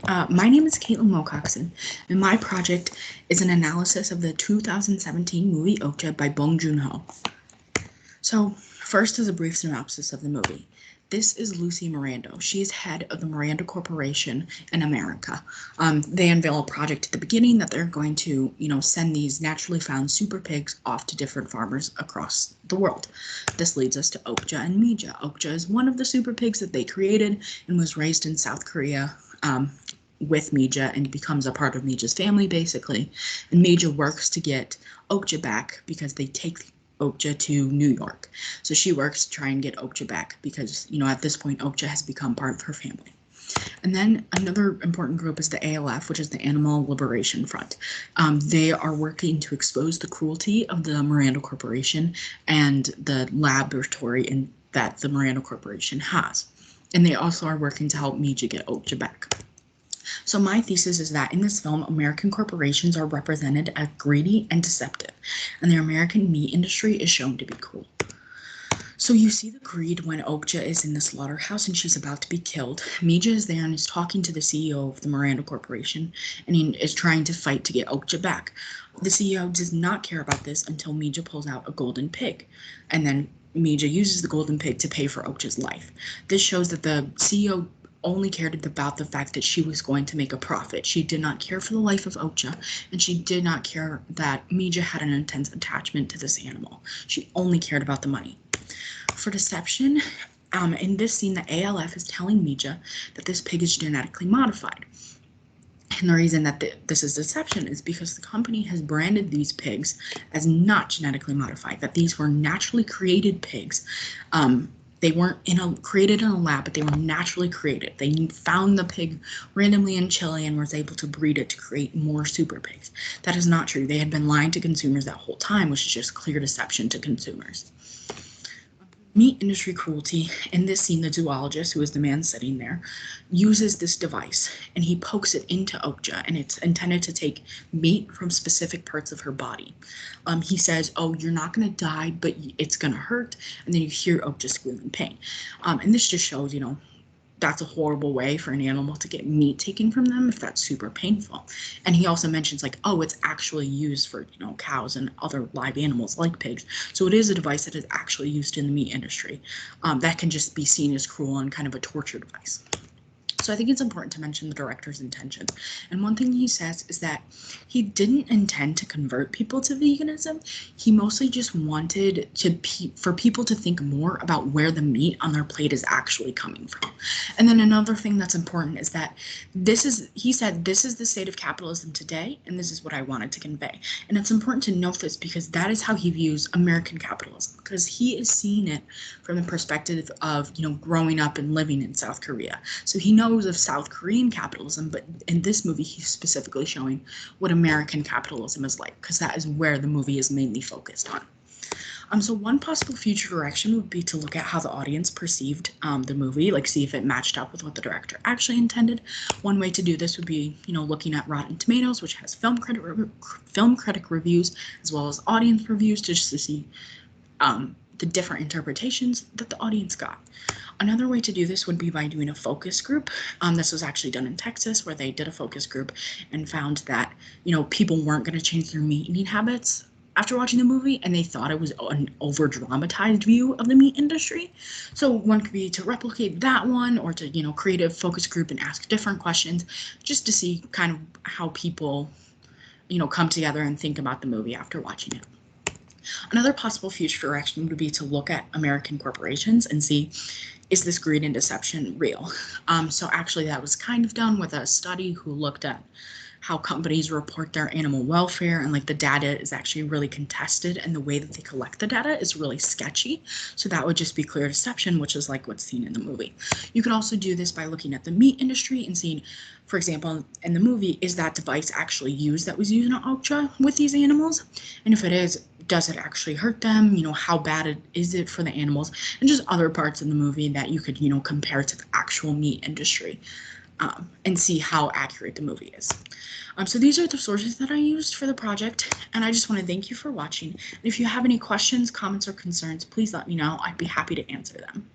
My name is Caitlin Wilcoxen, and my project is an analysis of the 2017 movie Okja by Bong Joon-ho. So, first is a brief synopsis of the movie. This is Lucy Miranda. She is head of the Miranda Corporation in America. They unveil a project at the beginning that they're going to, send these naturally found super pigs off to different farmers across the world. This leads us to Okja and Mija. Okja is one of the super pigs that they created and was raised in South Korea. With Mija and becomes a part of Mija's family, basically. And Mija works to get Okja back because they take Okja to New York. So she works to try and get Okja back because, at this point, Okja has become part of her family. And then another important group is the ALF, which is the Animal Liberation Front. They are working to expose the cruelty of the Miranda Corporation and the laboratory that the Miranda Corporation has. And they also are working to help Mija get Okja back. So my thesis is that in this film, American corporations are represented as greedy and deceptive, and the American meat industry is shown to be cruel. So you see the greed when Okja is in the slaughterhouse and she's about to be killed. Mija is there and is talking to the CEO of the Miranda Corporation, and he is trying to fight to get Okja back. The CEO does not care about this until Mija pulls out a golden pig, and then Mija uses the golden pig to pay for Okja's life. This shows that the CEO only cared about the fact that she was going to make a profit. She did not care for the life of Okja, and she did not care that Mija had an intense attachment to this animal. She only cared about the money. For deception, in this scene, the ALF is telling Mija that this pig is genetically modified. And the reason that this is deception is because the company has branded these pigs as not genetically modified, that these were naturally created pigs. They weren't created in a lab, but they were naturally created. They found the pig randomly in Chile and was able to breed it to create more super pigs. That is not true. They had been lying to consumers that whole time, which is just clear deception to consumers. Meat industry cruelty. In this scene, the zoologist, who is the man sitting there, uses this device and he pokes it into Okja, and it's intended to take meat from specific parts of her body. He says, "Oh, you're not going to die, but it's going to hurt," and then you hear Okja squeal in pain. And this just shows, that's a horrible way for an animal to get meat taken from them if that's super painful. And he also mentions it's actually used for, cows and other live animals like pigs. So it is a device that is actually used in the meat industry. That can just be seen as cruel and kind of a torture device. So I think it's important to mention the director's intentions. And one thing he says is that he didn't intend to convert people to veganism. He mostly just wanted for people to think more about where the meat on their plate is actually coming from. And then another thing that's important is that he said, this is the state of capitalism today, and this is what I wanted to convey. And it's important to note this because that is how he views American capitalism, because he is seeing it from the perspective of, growing up and living in South Korea. So he knows of South Korean capitalism, but in this movie, he's specifically showing what American capitalism is like, because that is where the movie is mainly focused on. So one possible future direction would be to look at how the audience perceived the movie, see if it matched up with what the director actually intended. One way to do this would be, looking at Rotten Tomatoes, which has film critic reviews, as well as audience reviews, just to see the different interpretations that the audience got. Another way to do this would be by doing a focus group. This was actually done in Texas, where they did a focus group and found that, people weren't going to change their meat eating habits after watching the movie, and they thought it was an over-dramatized view of the meat industry. So one could be to replicate that one, or to, create a focus group and ask different questions, just to see kind of how people, come together and think about the movie after watching it. Another possible future direction would be to look at American corporations and see, is this greed and deception real? So actually that was kind of done with a study who looked at how companies report their animal welfare, and the data is actually really contested, and the way that they collect the data is really sketchy. So that would just be clear deception, which is what's seen in the movie. You could also do this by looking at the meat industry and seeing, for example, in the movie, is that device actually used that was used in Okja with these animals? And if it is, does it actually hurt them? How bad is it for the animals? And just other parts of the movie that you could, compare to the actual meat industry. And see how accurate the movie is. So these are the sources that I used for the project, and I just want to thank you for watching. And if you have any questions, comments, or concerns, please let me know. I'd be happy to answer them.